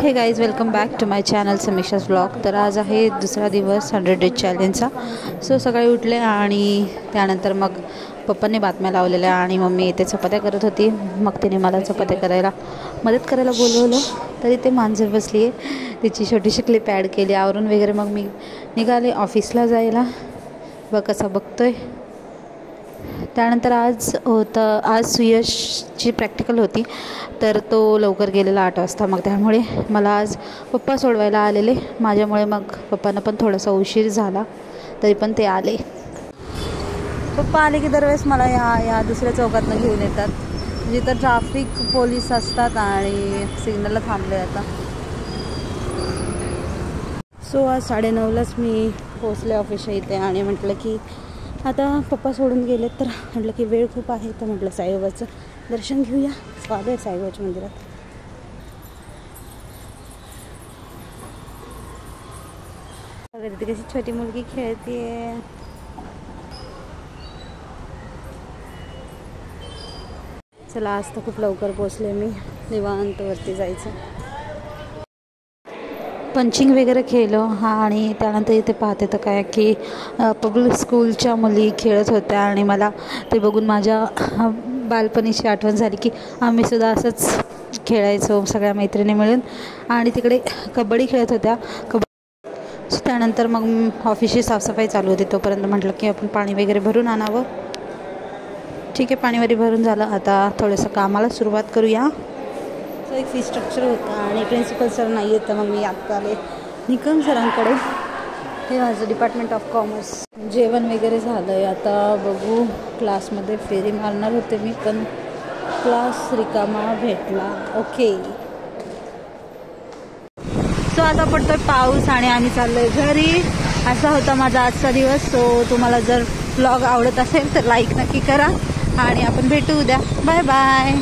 हे guys, welcome back to my channel Samiksha's blog. तर आज आहे दुसरा दिवस 100 डेज चॅलेंजचा। सो सकाळी उठले आणि त्यानंतर मग पप्पांनी बातम्या लावलेल्या आणि मम्मी इथे चपात्या करत होती। मग तिने मला चपात्या करायला मदत करायला बोलवलं, तरी ते मांजर बसली आहे, तिची छोटीशी क्लिप ॲड केली, आवरून वगैरे मग मी निघाले ऑफिसला जायला। बघ कसा बघतोय। त्यानंतर आज सुयशची प्रॅक्टिकल होती, तर तो लवकर गेलेला 8 वाजता। मग त्यामुळे मला आज पप्पा सोडवायला आलेले, माझ्यामुळे मग पप्पांना पण थोडासा उशीर झाला, तरी पण ते आले। पप्पा आले की दरवेळेस मला या दुसऱ्या चौकातनं घेऊन येतात, जिथं ट्रॅफिक पोलीस असतात आणि सिग्नलला थांबले जातात। सो आज 9:30लाच मी पोचले ऑफिसच्या इथे आणि म्हटलं की आता पप्पा सोडून गेलेत, तर म्हटलं की वेळ खूप आहे, तर म्हटलं साईबाबाचं दर्शन घेऊया। स्वागत आहे साईबाबाच्या मंदिरात। वगैरे ती कशी छोटी मुलगी खेळतीये। चला, आज तर खूप लवकर पोचले मी, निवांत वरती जायचं। पंचिंग वगैरे केलं आणि त्यानंतर इथे पाहते तर काय की पब्लिक स्कूलच्या मुली खेळत होत्या आणि मला ते बघून माझ्या बालपणीची आठवण झाली की आम्हीसुद्धा असंच खेळायचो सगळ्या मैत्रिणी मिळून, आणि तिकडे कबड्डी खेळत होत्या। त्यानंतर मग ऑफिसची साफसफाई चालू होती, तोपर्यंत म्हटलं की आपण पाणी वगैरे भरून आणावं। ठीक आहे, पाणी वगैरे भरून झालं, आता थोडंसं कामाला सुरुवात करूया। तो एक फी स्ट्रक्चर होता आणि प्रिन्सिपल सर नाही आहेत, तर मग मी आत्ता आले निकम सरांकडे। हे माझं डिपार्टमेंट ऑफ कॉमर्स। जेवण वगैरे झालं आहे, आता बघू क्लासमध्ये फेरी मारणार होते मी, पण क्लास रिकामा भेटला। ओके, सो आता पडतोय पाऊस आणि आम्ही चाललोय घरी। असा होता माझा आजचा दिवस। सो तुम्हाला जर ब्लॉग आवडत असेल तर लाईक नक्की करा आणि आपण भेटू उद्या। Bye bye.